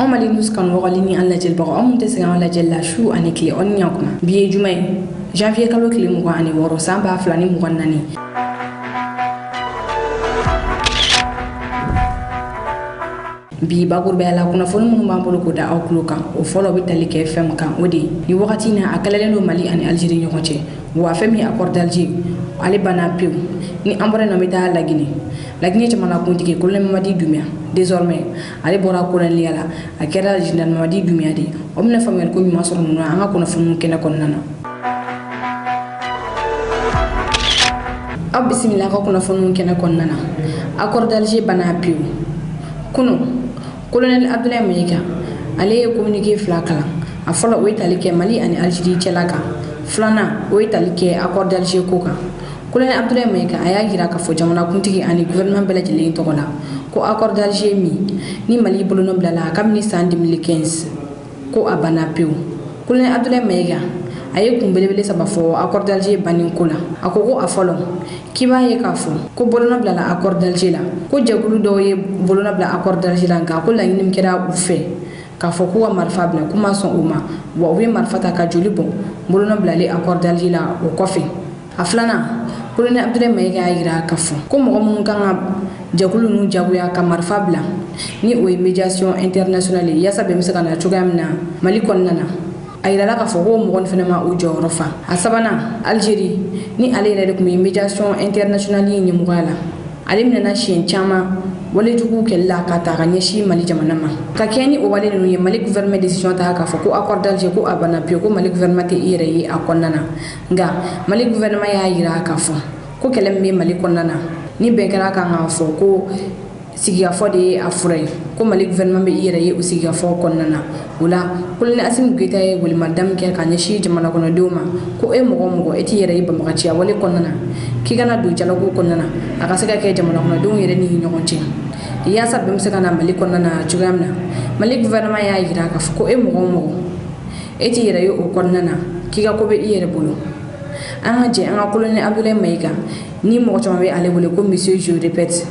On m'a dit nous qu'on va ligner en la gel bar on monte en la gel la chou ani clé on nyakuma biye jumay janvier kalo clé mu ani woro samba flani mu nani bi bagur be ala kuna fonu mun bambolo ko da awkluka o folo bi talike fm kan odi ni wakati na akalale no Mali ani Algérie nyokoche wa femi accord d'Alger ali bana piu ni ambore na meta lagini chamana kuntike kulle Mamadi Doumbia désormais ali bora ko len liala akera jindan Mamadi Doumbia di omna famel ko mi masoro no anga kuna fonu kena kon nana ab bismillah ko kuna fonu kena kon nana accord d'Alger bana piu kuno colonel Abdoulaye Mayiga ale communiqué flakala a folo o italike Mali ani Algérie chelaka flana o italike accord d'Alger koka colonel Abdoulaye Mayiga aya gira ka fo jamana kuntigi ani gouvernement belajele to kola ko accord d'Alger ni Mali bolono blala kam ni san 2015 ko abana pew colonel Abdoulaye Mayiga aye kumbelebele saba fo accord d'Alger banin kola akoko afolo kiba ye kafo ko bolono blala accord d'Alger la ko jagulu do ye bolono blala accord d'Alger la ga ko la nim kera ufe kafo ko marfa bla kuma son uma wa wi marfata ka joli bon bolono blala accord d'Alger la o kofi aflana colonel Abdoulaye Mayiga ayira kafo ko mo mun kan jagulu nu jaguya ka marfa bla ni o médiation internationale ya sabe misaka na chugamna Mali konnana ayira la ka fo ko mo gon fenema u jorofa asabana Algérie ni ale yɛrɛ de kun bɛ médiation internationale ni mugala ale minɛna siɲɛ caman wale jugu kɛlɛla ka ta ka ɲɛsin Mali jamana ma ka kɛ ni o wale ninnu ye Mali gouvernement décision ta k'a fɔ ko accord d'Alger ko a banna pewu ko Mali gouvernement tɛ i yɛrɛ ye a kɔnɔna na nka Mali gouvernement y'a yira k'a fɔ ko kɛlɛ min bɛ Mali kɔnɔna na ni bɛn kɛra kan k'a fɔ ko sigikafɔ de ye a fura ye ko Mali gouvernement bɛ i yɛrɛ ye o sigikafɔ kɔnɔna na o la colonel Assimi Goïta ye welemadam kɛ ka ɲɛsin jamana kɔnɔdenw ma ko e mɔgɔ e t'i yɛrɛ ye banbagaciya wale kɔnɔna na k'i kana don jalago kɔnɔna na a ka se ka kɛ jamana kɔnɔdenw yɛrɛ ni ɲɔgɔn cɛ yaasa bɛɛ bɛ se ka na Mali kɔnɔna na cogoya min na Mali gouvernement y'a yira k'a fɔ ko e mɔgɔ e t'i yɛrɛ ye o kɔnɔna na k'i ka ko bɛ i yɛrɛ bolo an ka jɛ an ka colonel Abdoulaye Mayiga ni mɔgɔ caman bɛ ale wele ko monsieur je répète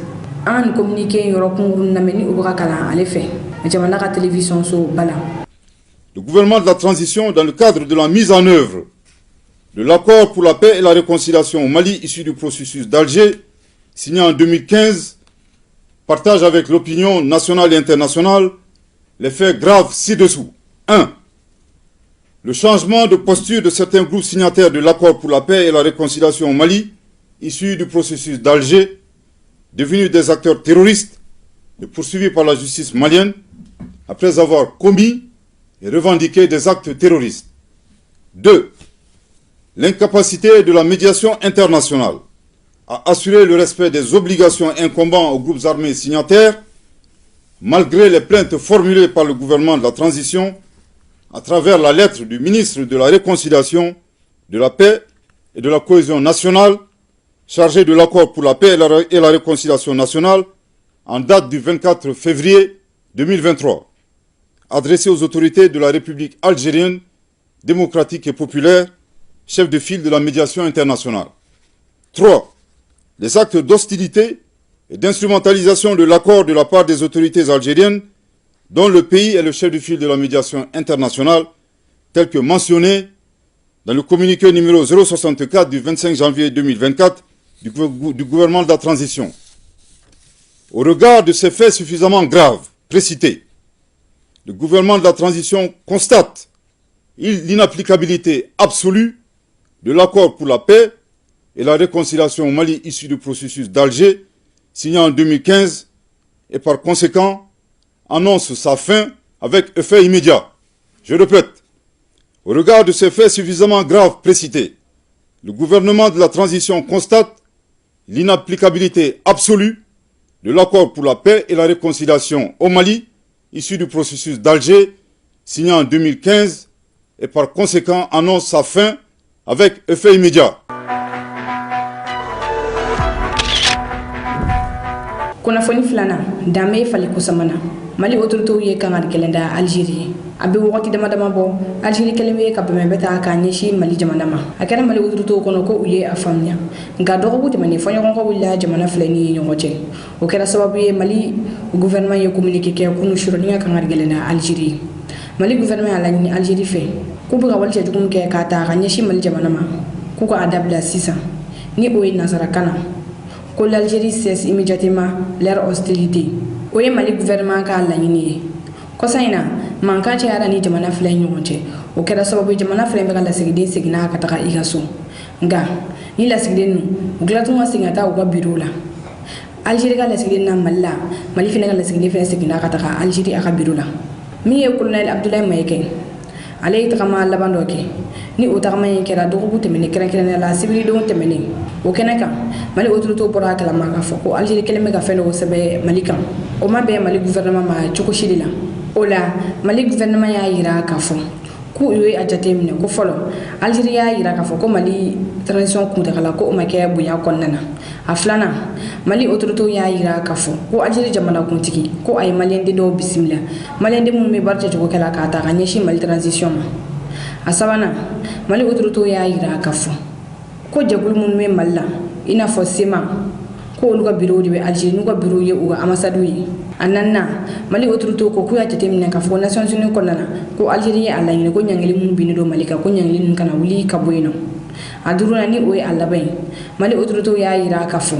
an ka nin communiqué yɔrɔ kunkurunni lamɛn ni o bɛ ka kalan ale fɛ jamana ka télévision so bala. Le gouvernement de la transition, dans le cadre de la mise en œuvre de l'accord pour la paix et la réconciliation au Mali issu du processus d'Alger, signé en 2015, partage avec l'opinion nationale et internationale les faits graves ci-dessous. 1. Le changement de posture de certains groupes signataires de l'accord pour la paix et la réconciliation au Mali issu du processus d'Alger, devenus des acteurs terroristes et poursuivis par la justice malienne après avoir commis et revendiqué des actes terroristes. 2. L'incapacité de la médiation internationale à assurer le respect des obligations incombant aux groupes armés signataires, malgré les plaintes formulées par le gouvernement de la transition à travers la lettre du ministre de la Réconciliation, de la Paix et de la Cohésion nationale, chargé de l'accord pour la paix et la réconciliation nationale, en date du 24 février 2023. Adressé aux autorités de la République algérienne, démocratique et populaire, chef de file de la médiation internationale. 3. Les actes d'hostilité et d'instrumentalisation de l'accord de la part des autorités algériennes, dont le pays est le chef de file de la médiation internationale, tel que mentionné dans le communiqué numéro 064 du 25 janvier 2024 du gouvernement de la transition. Au regard de ces faits suffisamment graves, précités, le gouvernement de la transition constate l'inapplicabilité absolue de l'accord pour la paix et la réconciliation au Mali issu du processus d'Alger, signé en 2015, et par conséquent annonce sa fin avec effet immédiat. Je répète, au regard de ces faits suffisamment graves précités, le gouvernement de la transition constate l'inapplicabilité absolue de l'accord pour la paix et la réconciliation au Mali, issu du processus d'Alger, signé en 2015, et par conséquent annonce sa fin avec effet immédiat. kunnafoni filanan dan bɛ fali kusamana mali autoritew ye kan ka gɛlɛn da Algérie a bɛ wagati dama dama bɔ Algérie kɛlen bɛ ka bɛnbɛn bɛ ta k'a ɲɛsin Mali jamana ma a kɛra Mali autoritew kɔnɔ ko u ye a faamuya nka dɔgɔkun tɛmɛnen fɔɲɔgɔnkɔ wulila jamana fila ni ɲɔgɔn cɛ o kɛra sababu ye Mali gouvernement ye communiqué kɛ kunu sura ni ka kan ka gɛlɛn da Algérie Mali gouvernement y'a laɲini Algérie fɛ k'u bɛ ka wali cɛjugu min kɛ k'a ta ka ɲɛsin Mali jamana ma k'u ka a dabila sisan ni o ye nansarakan na ko l'Algérie cesse immédiatement leur hostilité o ye Mali gouvernement ka laɲini ye kɔsa in na mankan cayara ni jamana fila ni ɲɔgɔn cɛ o kɛra sababu jamana fila bɛ ka lasigiden seginna ka taga i ka so nka ni lasigiden nu u tilatun ka segin ka taa u ka bureau la Algérie ka lasigiden na Mali la Mali fana ka lasigiden fana seginna ka taga Algérie a ka bureau la min ye colonel Abdoulaye Maïga ale ye tagama laban dɔ kɛ ni o tagama in kɛra dɔgɔkun tɛmɛnen kɛrɛnkɛrɛnnenya la sibilidenw tɛmɛnen o kɛnɛ kan Mali autoritew bɔra a kalama k'a fɔ ko Algérie kɛlen bɛ ka fɛn dɔw sɛbɛn Mali kan o ma bɛn Mali gouvernement ma cogo si de la o la Mali gouvernement y'a yira k'a fɔ k'u ye a jateminɛ ko fɔlɔ Algérie y'a yira k'a fɔ ko Mali transition kuntagala ko o ma kɛ bonya kɔnɔna na a filanan Mali autoritew y'a yira k'a fɔ ko Algérie jamanakuntigi ko a ye maliyɛnden dɔw bisimila maliyɛnden minnu bɛ baara cɛcogo kɛ la k'a ta ka ɲɛsin Mali transition ma a sabanan Mali autoritew y'a yira k'a fɔ ko jɛkulu minnu bɛ Mali la i n'a fɔ SEMA ko olu ka bureau de bɛ Algérie n'u ka bureau ye u ka ambassade ye a naaninan Mali autoritew ko k'u y'a jateminɛ k'a fɔ ko Nations Unies kɔnɔna na ko Algérie ye a laɲini ko ɲangili minnu binnen don Mali kan ko ɲangili ninnu kana wuli ka bɔ yen nɔ a duurunan ni o ye a laban ye Mali autoritew y'a yira k'a fɔ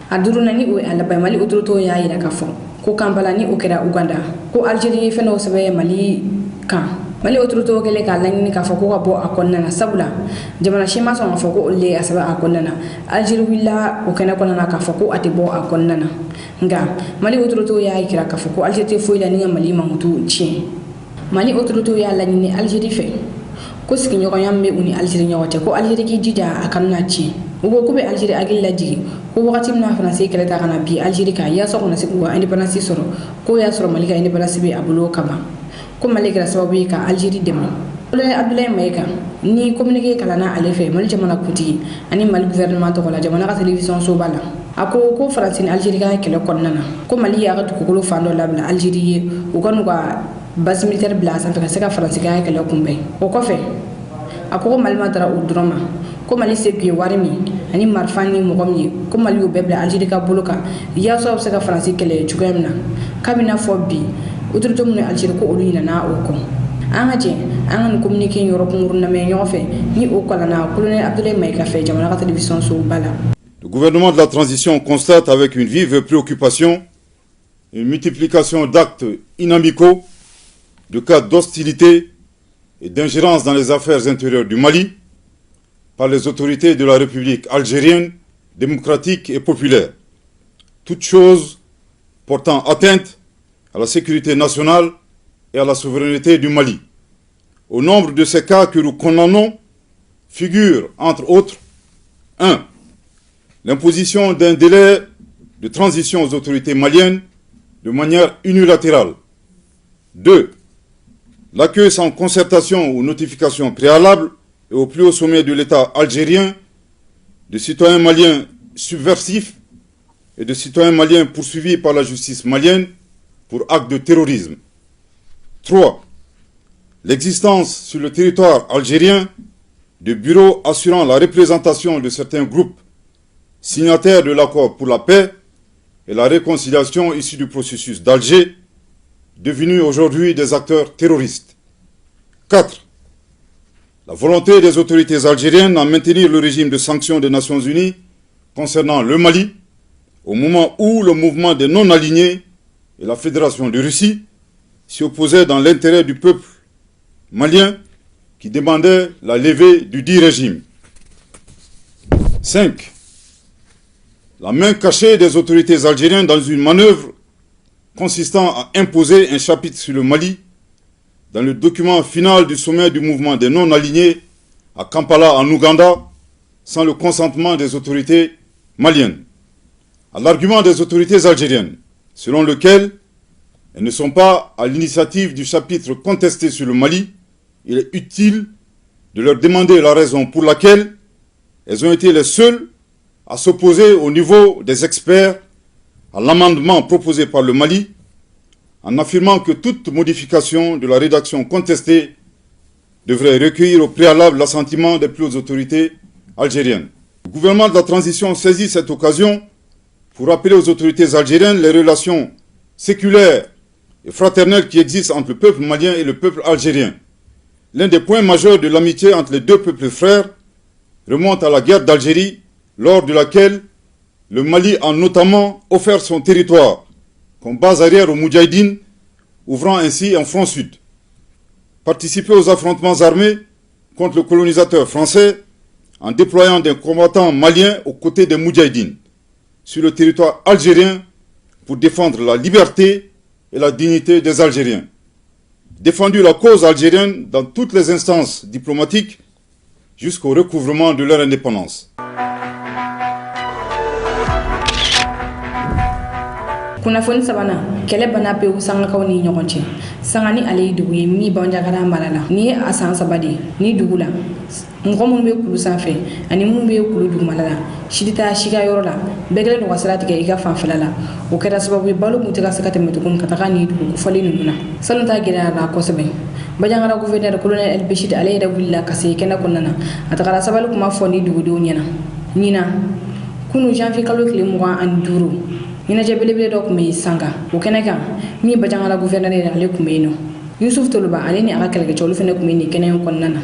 a duurunan ni o ye a laban ye Mali autoritew y'a yira k'a fɔ ko Kampala ni o kɛra Uganda ko Algérie ye fɛn dɔw sɛbɛn Mali kan Mali autoritew kɛlen k'a laɲini k'a fɔ ko ka bɔ a kɔnɔna na sabula jamana si ma sɔn k'a fɔ ko olu ye a sɛbɛn a kɔnɔna na Algérie wulila o kɛnɛ kɔnɔna na k'a fɔ ko a tɛ bɔ a kɔnɔna na nka Mali autoritew y'a jira k'a fɔ ko Algérie tɛ foyi la ni ka Mali mankutu tiɲɛ Mali autoritew y'a laɲini Algérie fɛ ko sigiɲɔgɔnya min bɛ u ni Algérie ɲɔgɔn cɛ ko Algérie k'i jija a kana na tiɲɛ u ko k'u bɛ Algérie hakili lajigi ko wagati min na France ye kɛlɛ ta ka na bi Algérie kan yaasa u kana se k'u ka indépendance sɔrɔ k'o y'a sɔrɔ Mali ka indépendance bɛ a bolo ka ban ko Mali kɛra sababu ye ka Algérie dɛmɛ colonel Abdoulaye Maïga ni communiqué kalanna ale fɛ Mali jamanakuntigi ani Mali gouvernement tɔgɔ la jamana ka télévision so b'a la a ko France ni Algérie ka kɛlɛ kɔnɔna na ko Mali y'a ka dugukolo fan dɔ labila Algérie ye u ka n'u ka base militaire bila a sanfɛ ka se ka France ka kɛlɛ kunbɛn o kɔfɛ a ko Mali ma dara o dɔrɔn ma ko Mali se kun ye wari min ani marifa ni mɔgɔ min ye ko Mali y'o bɛɛ bila Algérie ka bolo kan yaasa u bɛ se ka France kɛlɛ cogoya min na k'a bɛ n'a fɔ bi autorité minnu Algérie ko olu ɲinɛna o kɔ an ka jɛ an ka nin communiqué yɔrɔ kunkurunna mɛn ɲɔgɔn fɛ ni o kalanna colonel Abdoulaye Maïga fɛ jamana ka télévision so ba la. Le gouvernement de la transition constate avec une vive préoccupation une multiplication d'actes inamicaux, de cas d'hostilité et d'ingérence dans les affaires intérieures du Mali par les autorités de la République algérienne, démocratique et populaire. Toutes choses portant atteinte à la sécurité nationale et à la souveraineté du Mali. Au nombre de ces cas que nous condamnons figure, entre autres, 1. L'imposition d'un délai de transition aux autorités maliennes de manière unilatérale. 2. L'accueil sans concertation ou notification préalable et au plus haut sommet de l'État algérien de citoyens maliens subversifs et de citoyens maliens poursuivis par la justice malienne pour actes de terrorisme. 3. L'existence sur le territoire algérien de bureaux assurant la représentation de certains groupes signataires de l'accord pour la paix et la réconciliation issus du processus d'Alger, devenus aujourd'hui des acteurs terroristes. 4. La volonté des autorités algériennes à maintenir le régime de sanctions des Nations Unies concernant le Mali, au moment où le mouvement des non-alignés et la Fédération de Russie s'y opposaient dans l'intérêt du peuple malien qui demandait la levée du dit régime. 5. La main cachée des autorités algériennes dans une manœuvre consistant à imposer un chapitre sur le Mali dans le document final du sommet du mouvement des non-alignés à Kampala en Ouganda sans le consentement des autorités maliennes. À l'argument des autorités algériennes, selon lequel elles ne sont pas à l'initiative du chapitre contesté sur le Mali, il est utile de leur demander la raison pour laquelle elles ont été les seules à s'opposer au niveau des experts à l'amendement proposé par le Mali en affirmant que toute modification de la rédaction contestée devrait recueillir au préalable l'assentiment des plus hautes autorités algériennes. Le gouvernement de la transition saisit cette occasion pour rappeler aux autorités algériennes les relations séculaires et fraternelles qui existent entre le peuple malien et le peuple algérien. L'un des points majeurs de l'amitié entre les deux peuples frères remonte à la guerre d'Algérie, lors de laquelle le Mali a notamment offert son territoire comme base arrière aux Moudjahidines, ouvrant ainsi un front sud. Participer aux affrontements armés contre le colonisateur français en déployant des combattants maliens aux côtés des Moudjahidines sur le territoire algérien pour défendre la liberté et la dignité des Algériens. Défendu la cause algérienne dans toutes les instances diplomatiques jusqu'au recouvrement de leur indépendance. Kunnafoni sabana kɛlɛ bana pewu sangakaw ni ɲɔgɔn cɛ sanga ni ale ye dugu ye min banjagara mara la ni ye a san saba de ni dugu la mɔgɔ minnu bɛ kulu sanfɛ ani minnu bɛ kulu dugumala la si tɛ taa si ka yɔrɔ la bɛɛ kɛlen don ka sira tigɛ i ka fanfɛla la o kɛra sababu ye balo kun tɛ ka se ka tɛmɛ tuguni ka taga ni dugu kofɔli ninnu na sanu ta gɛlɛyara kosɛbɛ Bajangara gouverneur colonel El Béchir ale yɛrɛ wulila ka se kɛnɛ kɔnɔna na a tagara sabali kuma fɔ ni dugudenw ɲɛna ɲina kunu janvier kalo tile 25 ɲɛnajɛ belebele dɔ tun bɛ sanga o kɛnɛ kan min Bajangara gouverneur yɛrɛ ale tun bɛ yen nɔ Yusuf Toloba ale ni a ka kɛlɛkɛcɛ olu fana tun bɛ nin kɛnɛ in kɔnɔna na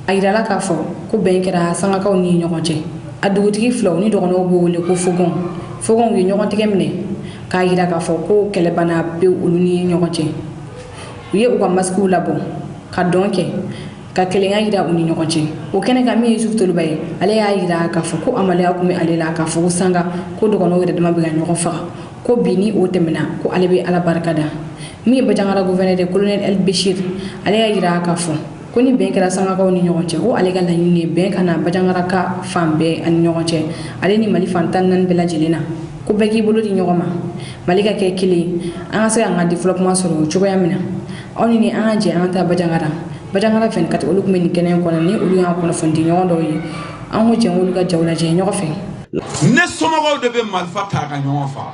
a yirala k'a fɔ ko bɛn kɛra sangakaw ni ɲɔgɔn cɛ a dugutigi filaw ni dɔgɔnɔw bɛ wele ko Fogon u ye ɲɔgɔn tigɛ minɛ k'a yira k'a fɔ ko kɛlɛbana bɛ olu ni ɲɔgɔn cɛ u ye u ka masques labɔ ka dɔn kɛ ka kelenya yira u ni ɲɔgɔn cɛ o kɛnɛ kan min ye Yusuf Toloba ye ale y'a yira k'a fɔ ko amaleya tun bɛ ale la k'a fɔ ko sanga ko dɔgɔnɔw yɛrɛ dama bɛ ka ɲɔgɔn faga ko bi ni o tɛmɛna ko ale bɛ ala barika da min ye Bajangara gouverneur de colonel El Béchir ale y'a yira k'a fɔ ko ni bɛn kɛra sangakaw ni ɲɔgɔn cɛ ko ale ka laɲini ye bɛn kana Bajangara ka fan bɛɛ ani ɲɔgɔn cɛ ale ni Mali fan 14 bɛɛ lajɛlen na ko bɛɛ k'i bolo di ɲɔgɔn ma Mali ka kɛ kelen an ka se k'an ka développement sɔrɔ cogoya min na aw ni an ka jɛ an ka taa Bajangara 24 olu tun bɛ nin kɛnɛ in kɔnɔ ni olu y'an kunnafoni di ɲɔgɔn dɔw ye an ko jɛ olu ka jaw lajɛ ɲɔgɔn fɛ ne somɔgɔw de bɛ marifa ta ka ɲɔgɔn faga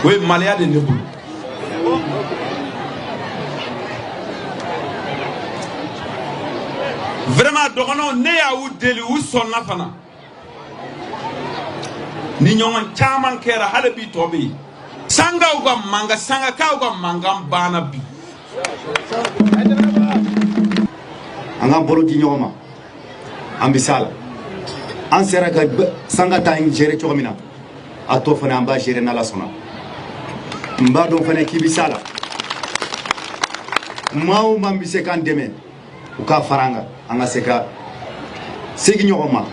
o ye maliya de ne bolo vraiment dɔgɔnɔw ne y'u deli u sɔnna fana ni ɲɔgɔn caman kɛra hali bi tɔ bɛ yen sangakaw ka mankan banna bi an ka bolo di ɲɔgɔn ma an bɛ s'a la an sera ka sanga ta in gérer cogo min na a to fana an b'a gérer n'ala sɔnna n b'a dɔn fana k'i bɛ s'a la maa o maa bɛ se k'an dɛmɛ u k'a fara an kan an ka se ka segin ɲɔgɔn ma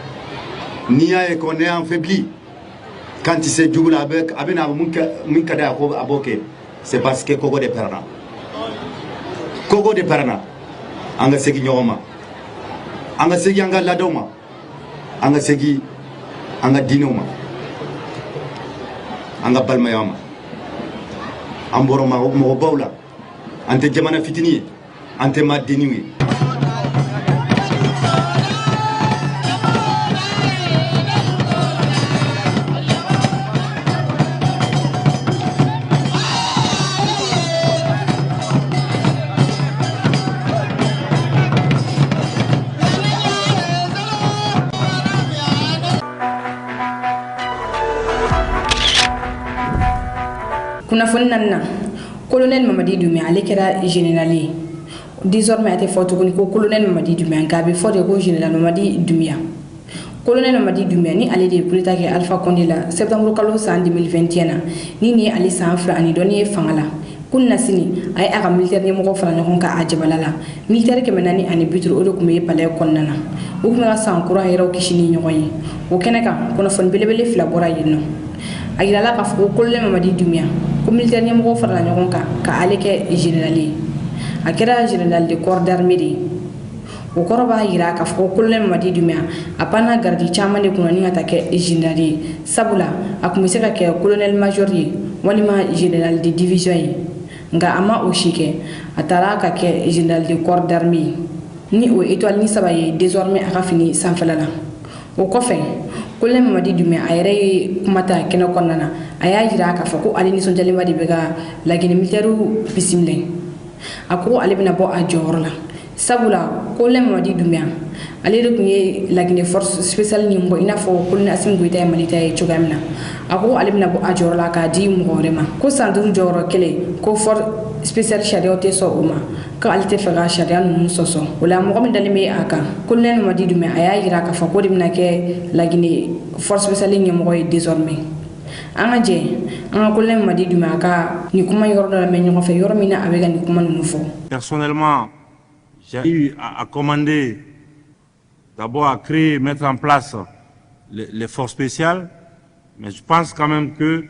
n'i y'a ye ko ne y'an faibli kan tɛ se jugu la a bɛ na min ka d'a ye ko a b'o kɛ c'est parce que kogo de pɛrɛnna an ka segin ɲɔgɔn ma an ka segin an ka laadaw ma an ka segin an ka diinɛw ma an ka balimaya ma an bɔra mɔgɔbaw la an tɛ jamana fitinin ye an tɛ maa denniw ye kunnafoni naaninan colonel Mamadi Doumbia ale kɛra général ye désormais a tɛ fɔ tuguni ko colonel Mamadi Doumbia nka a bɛ fɔ de ko général Mamadi Doumbia colonel Mamadi Doumbia ni ale de ye coup d'état kɛ Alpha Condé la septembre kalo san 2021 na ni nin ye ale san 2 ani dɔɔni ye fanga la kun na sini a ye a ka militaire ɲɛmɔgɔ fara ɲɔgɔn kan a jabala la militaire 450 o de tun bɛ palais kɔnɔna na u tun bɛ ka san kura yɛrɛw kisi ni ɲɔgɔn ye o kɛnɛ kan kunnafoni belebele fila bɔra yen nɔ a yirala k'a fɔ ko colonel Mamadi Doumbia ko militaire ɲɛmɔgɔ farala ɲɔgɔn kan ka ale kɛ général ye a kɛra général de corps d'armée de ye o kɔrɔ b'a yira k'a fɔ ko colonel Mamadi Doumbia a panna gardi caman de kunna ni ka taa kɛ général ye sabula a tun bɛ se ka kɛ colonel major ye walima général de division ye nka a ma o si kɛ a taara ka kɛ général de corps d'armée ye ni o étoile ni 3 ye désormais a ka fini sanfɛla la o kɔfɛ Colonel Mamadi Doumbia a yɛrɛ ye kuma ta kɛnɛ kɔnɔna na a y'a jira k'a fɔ ko ale nisɔndiyalenba de bɛ ka laginɛ militaires bisimila a ko ale bɛna bɔ a jɔyɔrɔ la sabula Colonel Mamadi Doumbia ale de tun ye laginɛ force spéciale ɲɛmɔgɔ i n'a fɔ Colonel Assimi Goïta ye Mali ta ye cogoya min na a ko ale bɛna bɔ a jɔyɔrɔ la k'a di mɔgɔ wɛrɛ ma ko san 5 jɔyɔrɔ kelen ko force spéciale sariyaw tɛ sɔn o ma ko ale tɛ fɛ ka sariya ninnu sɔsɔ o la mɔgɔ min dalen bɛ a kan Colonel Mamadi Doumbia a y'a jira k'a fɔ ko de bɛna kɛ laginɛ force spéciale ɲɛmɔgɔ ye désormais an ka jɛ an ka Colonel Mamadi Doumbia ka nin kuma yɔrɔ dɔ lamɛn ɲɔgɔn fɛ yɔrɔ min na a bɛ ka nin kuma ninnu fɔ. Personnellement, j'ai eu à commander, d'abord à créer, mettre en place les forces spéciales, mais je pense quand même que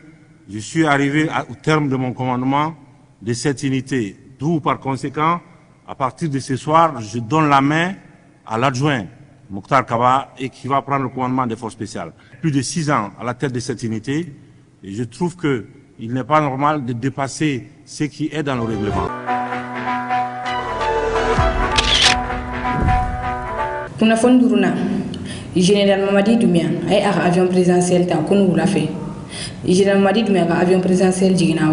je suis arrivé au terme de mon commandement de cette unité. D'où, par conséquent, à partir de ce soir, je donne la main à l'adjoint Mokhtar Kaba et qui va prendre le commandement des forces spéciales. Plus de 6 ans à la tête de cette unité, et je trouve qu'il n'est pas normal de dépasser ce qui est dans le règlement. Kunnafoni duruna Général Mamadi Doumbia a ye a ka avion présidentiel ta kunu wula fɛ Général Mamadi Doumbia ka avion présidentiel jiginna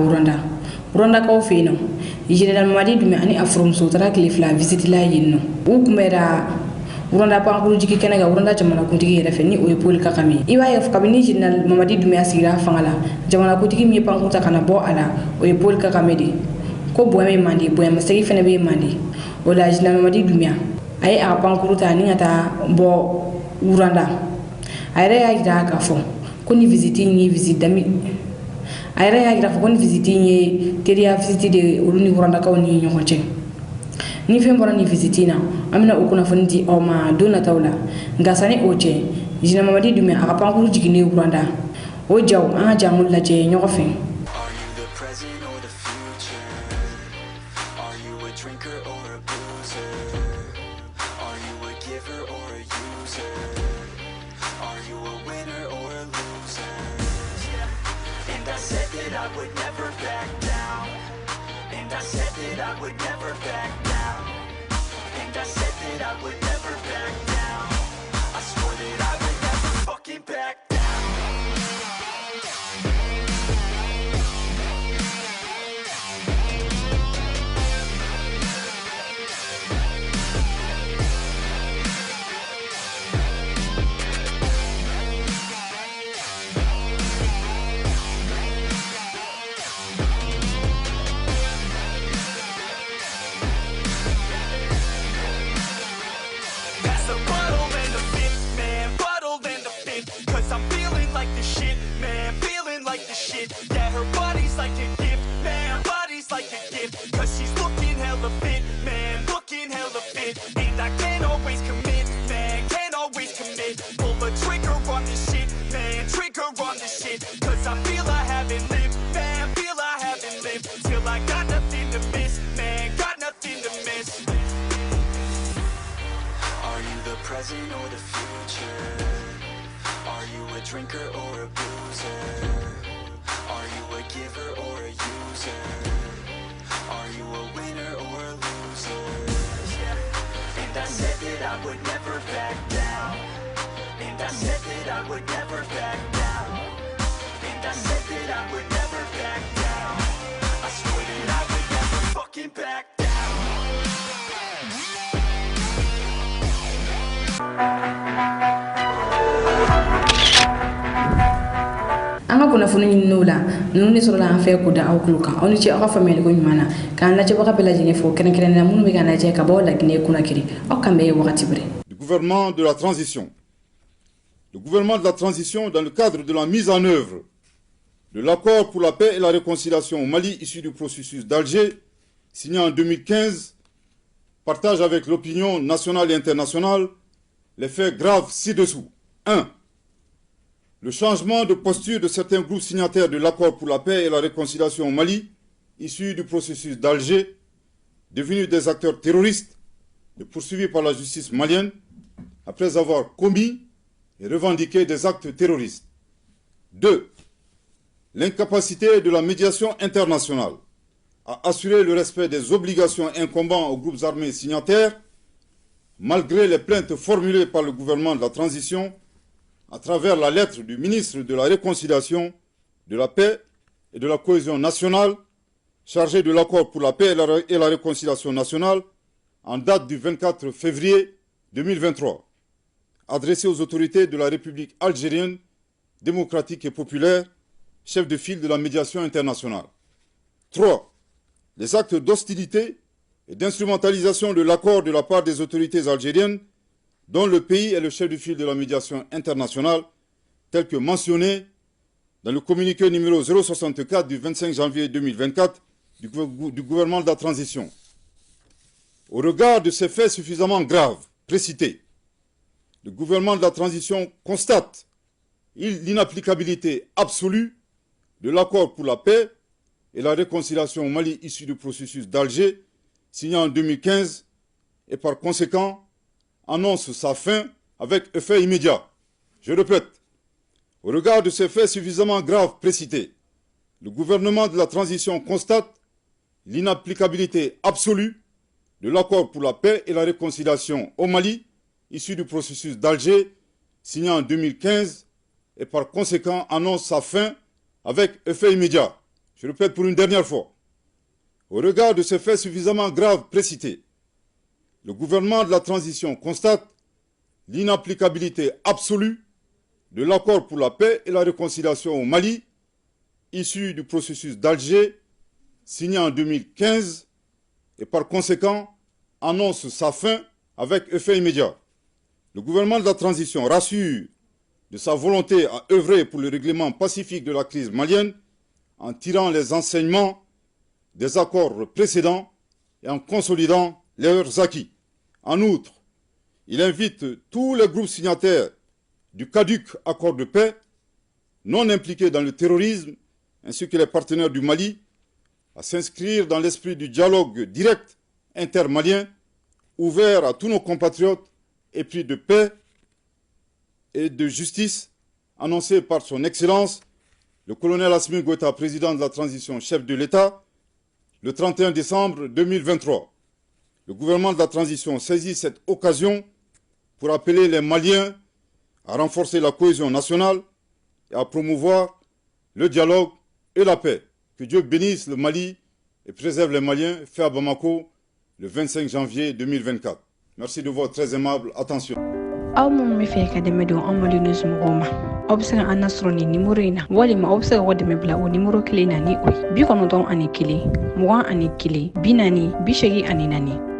Wurandakaw fɛ yen nɔ Général Mamadi Doumbia ani a furumuso taara tile 2 visite la yen nɔ u kunbɛra Wuranda pankuru jigi kɛnɛ kan Wuranda jamanakuntigi yɛrɛ fɛ ni o ye Paul Kagame ye i b'a ye kabini Général Mamadi Doumbia sigira fanga la jamanakuntigi min ye pankuru ta kana bɔ a la o ye Paul Kagame de ko bonya bɛ Mande bonyamasegin fɛnɛ bɛ Mande o la Général Mamadi Doumbia a ye a ka pankuru ta ni ka taa bɔ Wuranda a yɛrɛ y'a jira k'a fɔ ko ni visite in ye visite dami a yɛrɛ y'a jira k'a fɔ ko ni visite in ye teriya visite de olu ni Wurandakaw ni ɲɔgɔn cɛ ni fɛn bɔra ni visite in na an bɛna o kunnafoni di aw ma don nataw la nka sani o cɛ Général Mamadi Doumbia a ka pankuru jiginnen Wuranda o jaw an ka jamu lajɛ ɲɔgɔn fɛ. present or the future? Are you a drinker or a boozer? Are you a giver or a user? Are you a winner or a loser? And I said that I would never back down. And I said that I would never back down. And I said that I would never back down. I swore that I would never fucking back down. An ka kunnafoni ɲininaw la ninnu de sɔrɔla an fɛ k'o da aw tulo kan aw ni ce aw ka faamuyali ko ɲuman na k'an lajɛbaga bɛɛ lajɛlen fo kɛrɛnkɛrɛnnenya minnu bɛ k'an lajɛ ka bɔ Laginɛ Conakry aw kan bɛɛ ye wagati bɛrɛ. Du gouvernement de la transition. Le gouvernement de la transition, dans le cadre de la mise en œuvre de l'accord pour la paix et la réconciliation au Mali issu du processus d'Alger, signé en 2015, partage avec l'opinion nationale et internationale les faits graves ci-dessous. 1. Le changement de posture de certains groupes signataires de l'accord pour la paix et la réconciliation au Mali, issu du processus d'Alger, devenus des acteurs terroristes et poursuivis par la justice malienne, après avoir commis et revendiqué des actes terroristes. 2. L'incapacité de la médiation internationale à assurer le respect des obligations incombant aux groupes armés signataires, malgré les plaintes formulées par le gouvernement de la transition à travers la lettre du ministre de la Réconciliation, de la Paix et de la Cohésion nationale, chargé de l'accord pour la paix et la réconciliation nationale, en date du 24 février 2023, adressé aux autorités de la République algérienne, démocratique et populaire, chef de file de la médiation internationale. 3. Les actes d'hostilité et d'instrumentalisation de l'accord de la part des autorités algériennes, dont le pays est le chef de file de la médiation internationale, tel que mentionné dans le communiqué numéro 064 du 25 janvier 2024 du gouvernement de la transition. Au regard de ces faits suffisamment graves précités, le gouvernement de la transition constate l'inapplicabilité absolue de l'accord pour la paix et la réconciliation au Mali issu du processus d'Alger, signé en 2015, et par conséquent annonce sa fin avec effet immédiat. Je répète, au regard de ces faits suffisamment graves précités, le gouvernement de la transition constate l'inapplicabilité absolue de l'accord pour la paix et la réconciliation au Mali, issu du processus d'Alger, signé en 2015, et par conséquent annonce sa fin avec effet immédiat. Je répète pour une dernière fois. Au regard de ces faits suffisamment graves précités, le gouvernement de la transition constate l'inapplicabilité absolue de l'accord pour la paix et la réconciliation au Mali, issu du processus d'Alger, signé en 2015, et par conséquent annonce sa fin avec effet immédiat. Le gouvernement de la transition rassure de sa volonté à œuvrer pour le règlement pacifique de la crise malienne en tirant les enseignements des accords précédents et en consolidant leurs acquis. En outre, il invite tous les groupes signataires du caduc accord de paix, non impliqués dans le terrorisme, ainsi que les partenaires du Mali, à s'inscrire dans l'esprit du dialogue direct intermalien, ouvert à tous nos compatriotes, épris de paix et de justice, annoncé par son Excellence, le colonel Assimi Goïta, président de la transition, chef de l'État, le 31 décembre 2023. Le gouvernement de la transition saisit cette occasion pour appeler les Maliens à renforcer la cohésion nationale et à promouvoir le dialogue et la paix. Que Dieu bénisse le Mali et préserve les Maliens, fait à Bamako le 25 janvier 2024. Merci de votre très aimable attention. aw mun mi fe ka deme don amali no sumo goma obsanga anasroni numero ina wali ma obsanga wode me bla o numero kile na ni oy bi kono don ani kile mo ani kile binani bi shegi ani nani